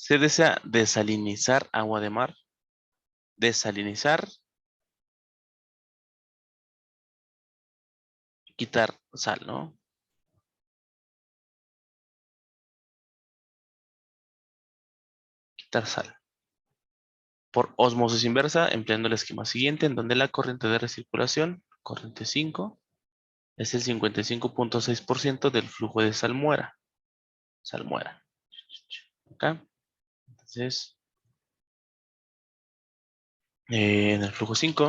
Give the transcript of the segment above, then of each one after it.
Se desea desalinizar agua de mar. Desalinizar, quitar sal, ¿no? Quitar sal. Por ósmosis inversa, empleando el esquema siguiente, en donde la corriente de recirculación, corriente 5, es el 55.6% del flujo de salmuera. Salmuera. Acá. Entonces, en el flujo 5,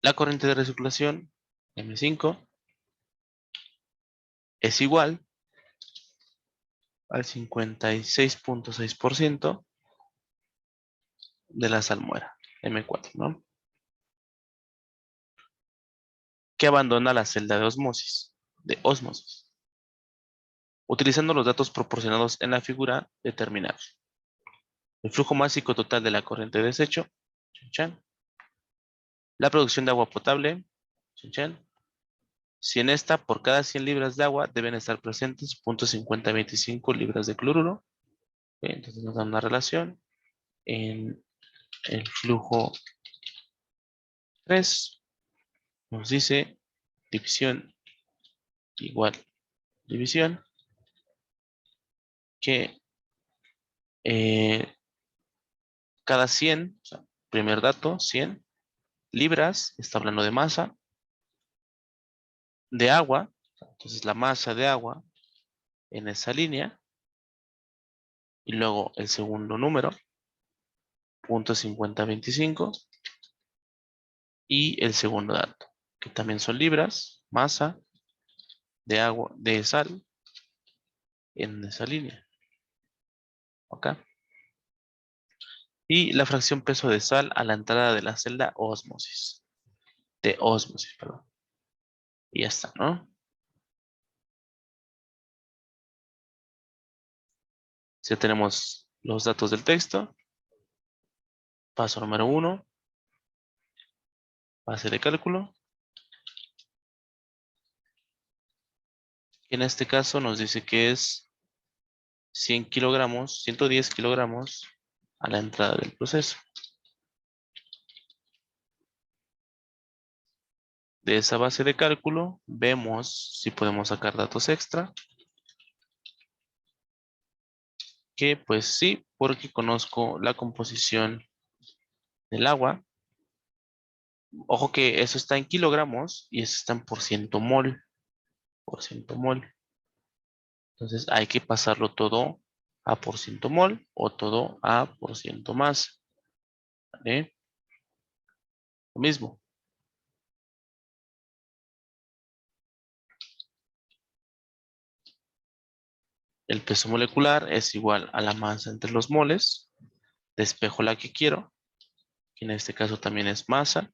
la corriente de recirculación, M5, es igual al 56.6% de la salmuera, M4, ¿no? Que abandona la celda de ósmosis. Utilizando los datos proporcionados en la figura, determinar el flujo másico total de la corriente de desecho, chan, chan, la producción de agua potable, chan, chan, si en esta, por cada 100 libras de agua, deben estar presentes 0.5025 libras de cloruro. Entonces nos da una relación en el flujo 3. Nos dice división igual división, que cada 100, o sea, primer dato, 100 libras, está hablando de masa, de agua. Entonces la masa de agua en esa línea, y luego el segundo número, 0.5025, y el segundo dato, que también son libras, masa de agua, de sal, en esa línea. ¿Ok? Y la fracción peso de sal a la entrada de la celda ósmosis. De ósmosis, perdón. Y ya está, ¿no? Ya tenemos los datos del texto. Paso número 1. Base de cálculo. En este caso nos dice que es 100 kilogramos, 110 kilogramos a la entrada del proceso. De esa base de cálculo vemos si podemos sacar datos extra. Que pues sí, porque conozco la composición del agua. Ojo que eso está en kilogramos y eso está en por ciento mol. Por ciento mol. Entonces hay que pasarlo todo a por ciento mol o todo a por ciento masa. ¿Vale? Lo mismo. El peso molecular es igual a la masa entre los moles. Despejo la que quiero, que en este caso también es masa.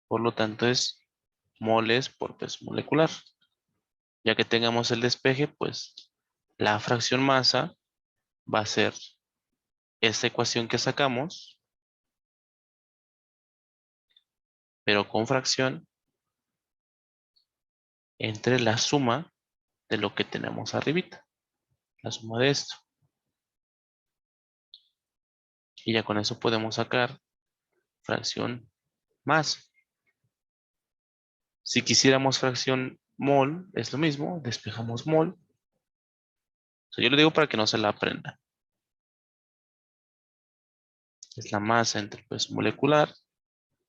Por lo tanto es moles por peso molecular. Ya que tengamos el despeje, pues la fracción masa va a ser esta ecuación que sacamos, pero con fracción entre la suma de lo que tenemos arribita. La suma de esto. Y ya con eso podemos sacar fracción masa. Si quisiéramos fracción mol, es lo mismo, despejamos mol. O sea, yo lo digo para que no se la aprenda. Es la masa entre el peso molecular.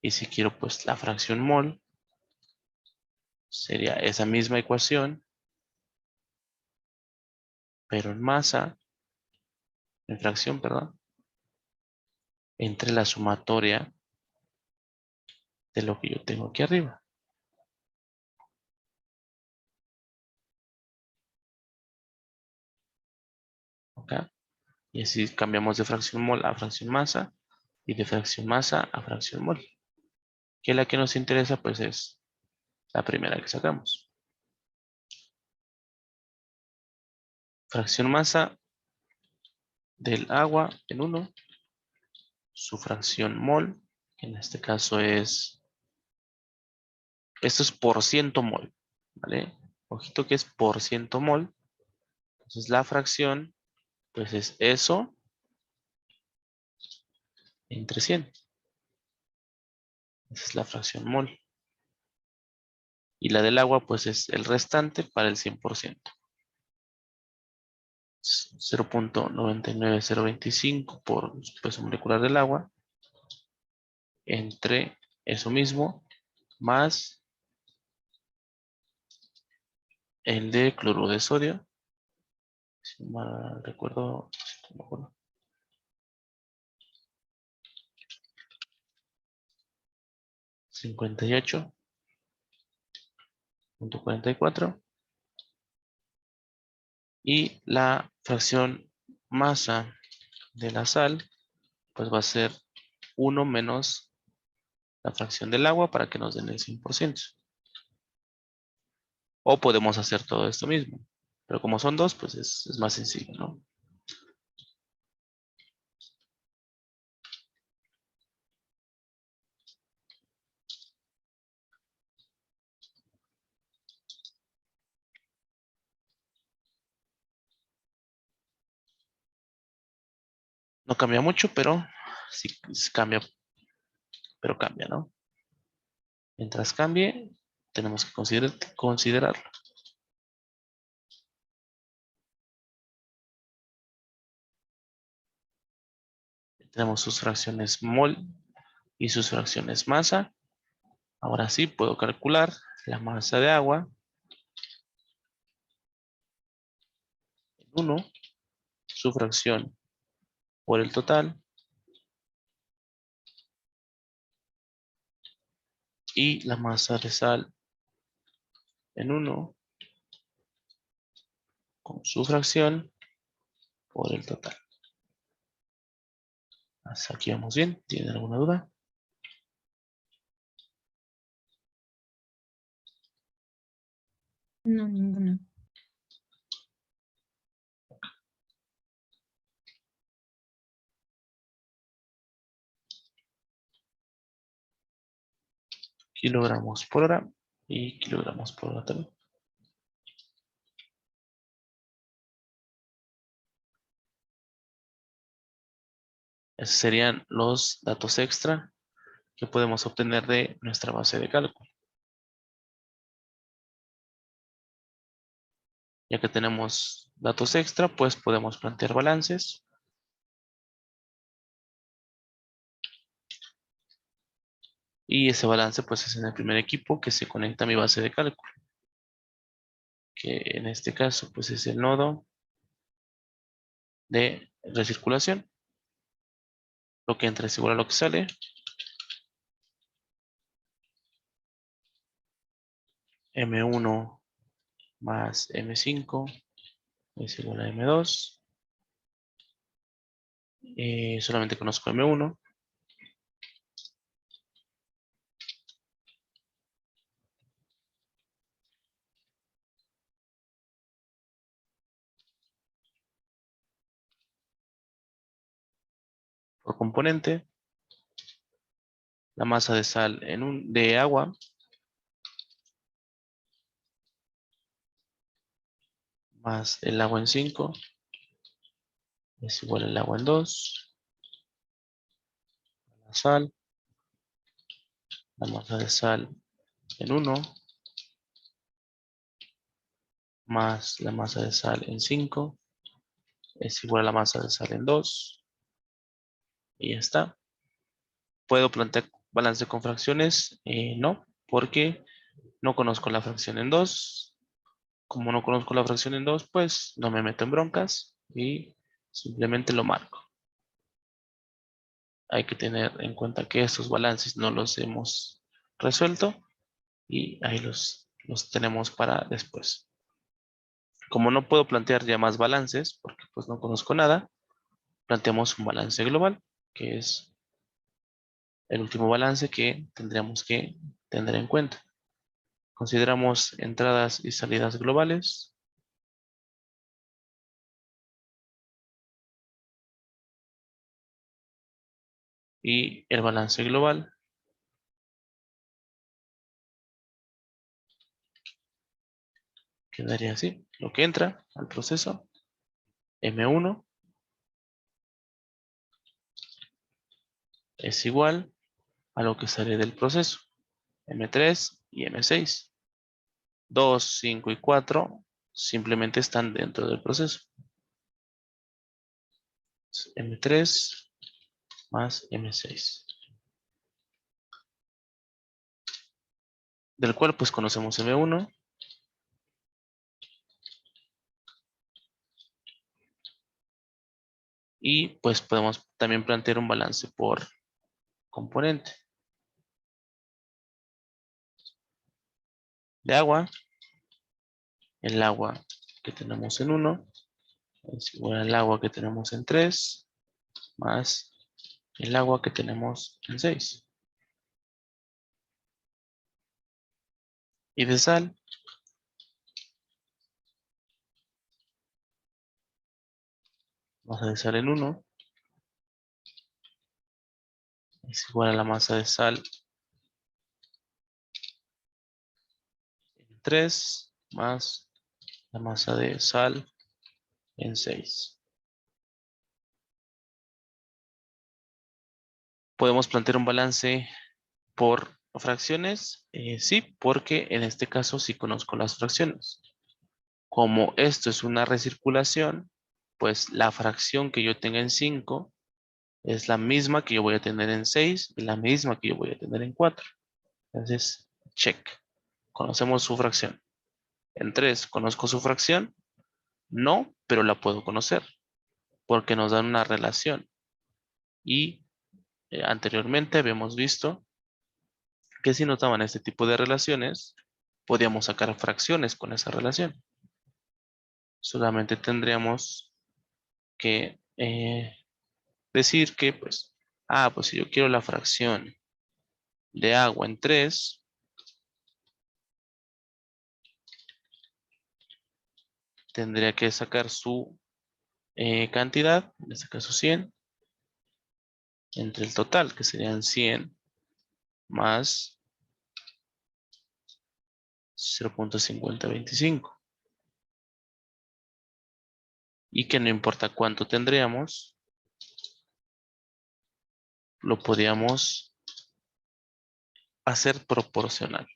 Y si quiero pues la fracción mol, sería esa misma ecuación, pero en masa, en fracción, perdón, entre la sumatoria de lo que yo tengo aquí arriba. ¿Ok? Y así cambiamos de fracción mol a fracción masa y de fracción masa a fracción mol. Que la que nos interesa pues es la primera que sacamos. Fracción masa del agua en 1, su fracción mol, que en este caso es, esto es por ciento mol, ¿vale? Ojito que es por ciento mol. Entonces la fracción, pues es eso entre 100. Esa es la fracción mol. Y la del agua, pues es el restante para el 100%. 0.99025 por peso molecular del agua entre eso mismo más el de cloruro de sodio. Si no mal recuerdo, 58.44. Y la fracción masa de la sal, pues va a ser 1 menos la fracción del agua para que nos den el 100%. O podemos hacer todo esto mismo. Pero como son dos, pues es más sencillo, ¿no? No cambia mucho, pero sí cambia, pero cambia, ¿no? Mientras cambie, tenemos que considerarlo. Tenemos sus fracciones mol y sus fracciones masa. Ahora sí puedo calcular la masa de agua en 1, su fracción por el total y la masa de sal en 1 con su fracción por el total. Hasta aquí vamos bien. ¿Tienen alguna duda? No, ninguna. Kilogramos por hora y kilogramos por hora también. Esos serían los datos extra que podemos obtener de nuestra base de cálculo. Ya que tenemos datos extra, pues podemos plantear balances. Y ese balance pues es en el primer equipo que se conecta a mi base de cálculo. Que en este caso pues es el nodo de recirculación. Lo que entra es igual a lo que sale. M1 más M5 es igual a M2. Solamente conozco M1. Por componente, la masa de sal de agua más el agua en 5 es igual al agua en 2. La sal, la masa de sal en 1 más la masa de sal en 5 es igual a la masa de sal en 2. Y ya está. ¿Puedo plantear balance con fracciones? No, porque no conozco la fracción en 2. Como no conozco la fracción en 2, pues no me meto en broncas y simplemente lo marco. Hay que tener en cuenta que estos balances no los hemos resuelto y ahí los tenemos para después. Como no puedo plantear ya más balances, porque pues no conozco nada, planteamos un balance global, que es el último balance que tendríamos que tener en cuenta. Consideramos entradas y salidas globales. Y el balance global Quedaría así. Lo que entra al proceso, M1 es igual a lo que sale del proceso, M3 y M6. 2, 5 y 4 simplemente están dentro del proceso. M3 más M6. Del cual pues conocemos M1. Y pues podemos también plantear un balance por componente. De agua, el agua que tenemos en 1 es igual al agua que tenemos en 3 más el agua que tenemos en 6. Y de sal, masa de sal en 1 es igual a la masa de sal en 3 más la masa de sal en 6. ¿Podemos plantear un balance por fracciones? Sí, porque en este caso sí conozco las fracciones. Como esto es una recirculación, pues la fracción que yo tenga en 5 es la misma que yo voy a tener en 6 y la misma que yo voy a tener en 4. Entonces, check. Conocemos su fracción. En 3, ¿conozco su fracción? No, pero la puedo conocer porque nos dan una relación. Y anteriormente habíamos visto que si nos daban este tipo de relaciones, podíamos sacar fracciones con esa relación. Solamente tendríamos que decir que, pues, pues si yo quiero la fracción de agua en 3, tendría que sacar su cantidad, en este caso 100, entre el total, que serían 100 más 0.5025. Y que no importa cuánto tendríamos, lo podíamos hacer proporcional.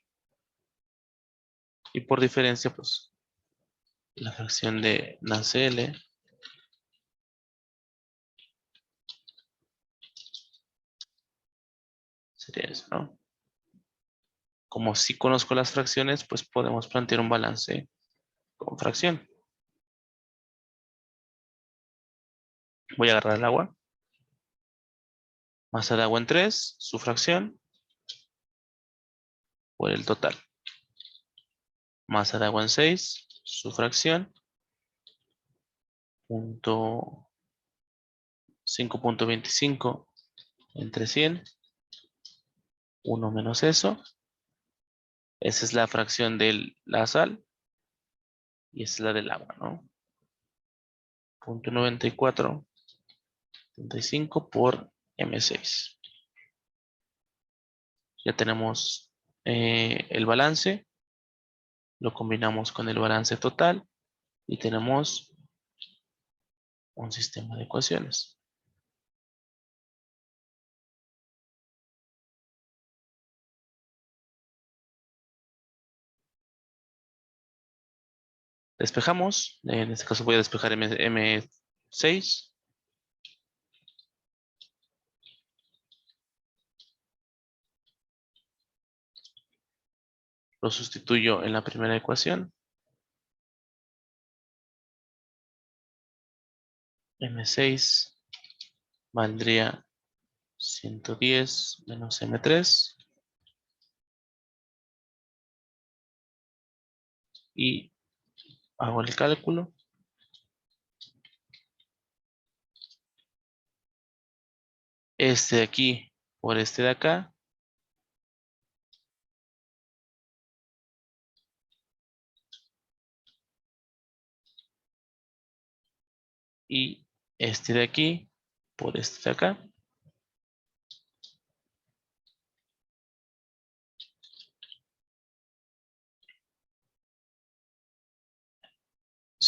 Y por diferencia, pues, la fracción de NaCl sería eso, ¿no? Como si conozco las fracciones, pues podemos plantear un balance con fracción. Voy a agarrar el agua. Masa de agua en 3, su fracción, por el total. Masa de agua en 6, su fracción, 5.25 entre 100, 1 menos eso. Esa es la fracción de la sal y esa es la del agua, ¿no? 0.9475 por M6. Ya tenemos el balance, lo combinamos con el balance total y tenemos un sistema de ecuaciones. Despejamos, en este caso voy a despejar M6. Lo sustituyo en la primera ecuación. M6 valdría 110 menos M3. Y hago el cálculo. Este de aquí por este de acá. Y este de aquí por este de acá.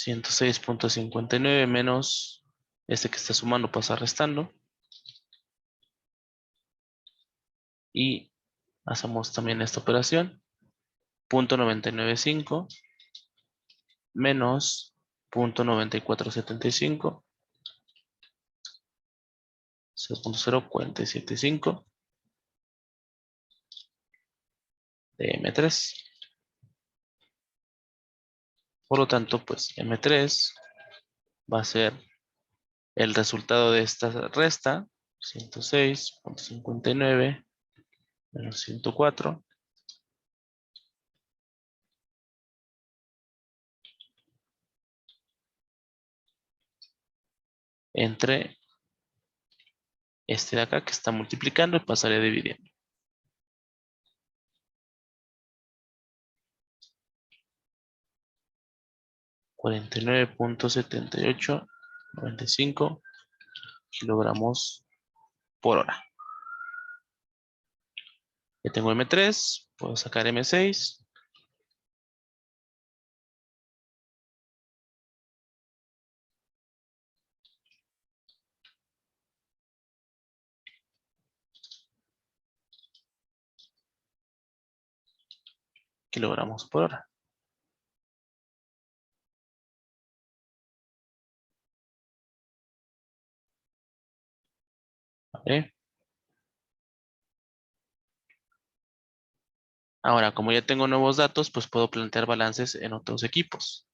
106.59 menos este que está sumando pasa restando. Y hacemos también esta operación. 0.995 menos 0.9475. 0.0475 de M3. Por lo tanto, pues M3 va a ser el resultado de esta resta, 106.59 menos 104, entre este de acá que está multiplicando y pasaría dividiendo. 49.7895 kilogramos por hora. Ya tengo M3, puedo sacar M6. Kilogramos por hora. ¿Vale? Ahora, como ya tengo nuevos datos, pues puedo plantear balances en otros equipos.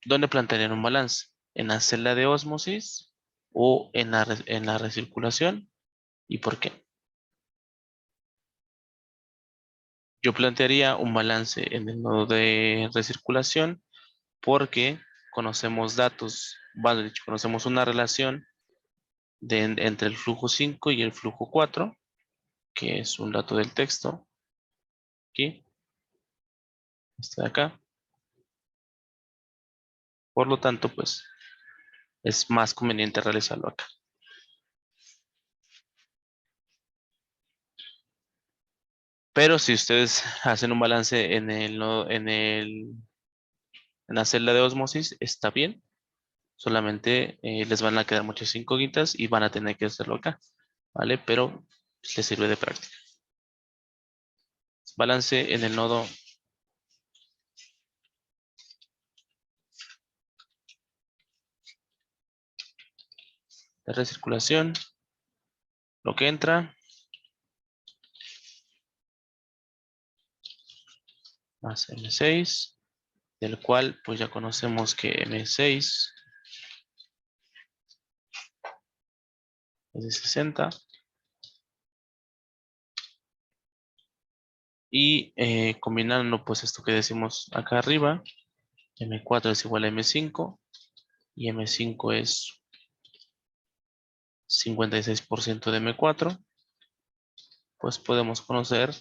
¿Dónde plantearían un balance? ¿En la celda de ósmosis o en la recirculación? ¿Y por qué? Yo plantearía un balance en el nodo de recirculación porque conocemos datos, vale, dicho, conocemos una relación entre el flujo 5 y el flujo 4, que es un dato del texto, aquí, este de acá. Por lo tanto, pues es más conveniente realizarlo acá. Pero si ustedes hacen un balance en la celda de ósmosis, está bien. Solamente les van a quedar muchas incógnitas y van a tener que hacerlo acá, ¿vale? Pero pues, les sirve de práctica. Balance en el nodo de recirculación, lo que entra, más M6, del cual pues ya conocemos que M6 es de 60. Y combinando pues esto que decimos acá arriba, M4 es igual a M5 y M5 es 56% de M4, pues podemos conocer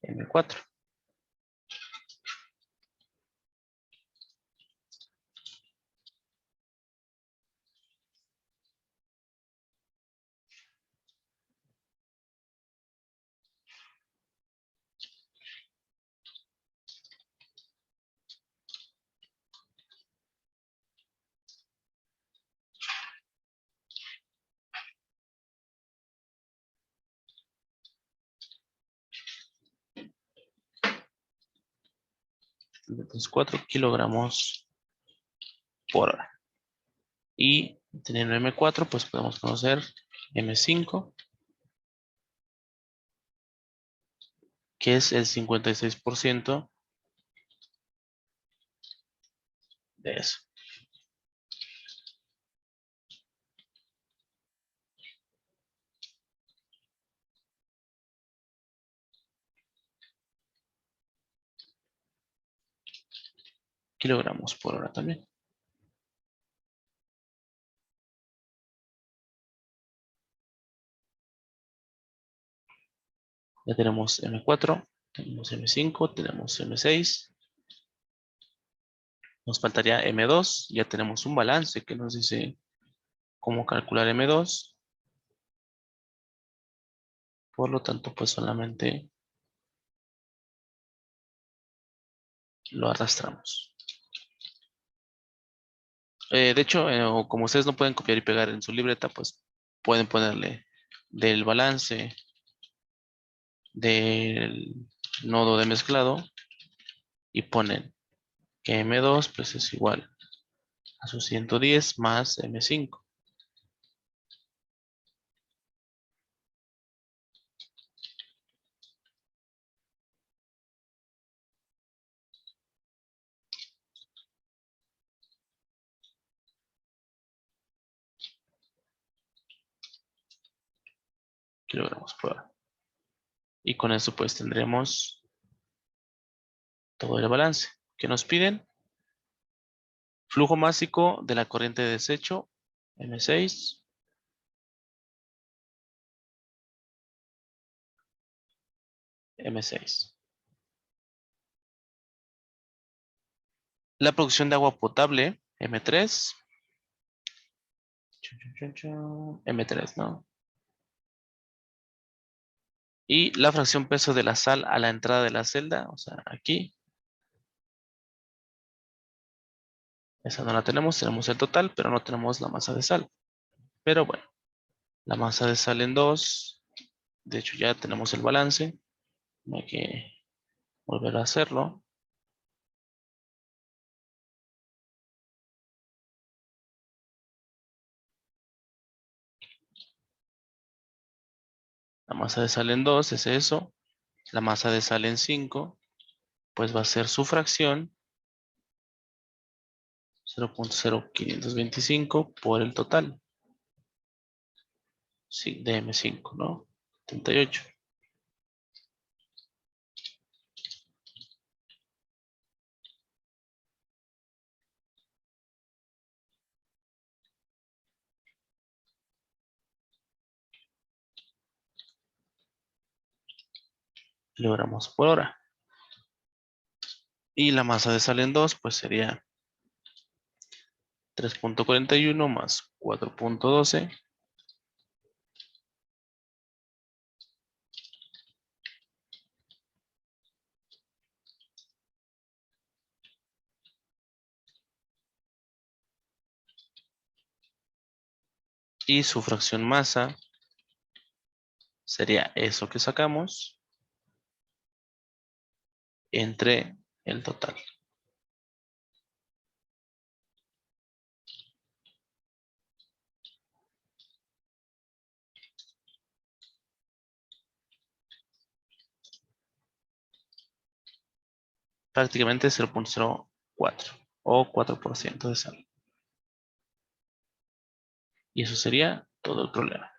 M4. Entonces 4 kilogramos por hora. Y teniendo M4, pues podemos conocer M5, que es el 56% de eso. Kilogramos por hora también. Ya tenemos M4, tenemos M5, tenemos M6. Nos faltaría M2. Ya tenemos un balance que nos dice cómo calcular M2. Por lo tanto, pues solamente lo arrastramos. De hecho, o como ustedes no pueden copiar y pegar en su libreta, pues pueden ponerle del balance del nodo de mezclado y ponen que M2 pues es igual a su 110 más M5. Aquí lo veremos por. Y con eso pues tendremos todo el balance que nos piden. Flujo másico de la corriente de desecho, M6. M6. La producción de agua potable, M3. M3, ¿no? Y la fracción peso de la sal a la entrada de la celda, o sea, aquí. Esa no la tenemos, tenemos el total, pero no tenemos la masa de sal. Pero bueno, la masa de sal en 2. De hecho, ya tenemos el balance. No hay que volver a hacerlo. La masa de sal en 2 es eso. La masa de sal en 5, pues va a ser su fracción 0.0525 por el total. Sí, de M5, ¿no? 78. Kilogramos por hora. Y la masa de sal en 2, pues sería 3.41 más 4.12. Y su fracción masa sería eso que sacamos entre el total. Prácticamente 0.04 o 4% de sal. Y eso sería todo el problema.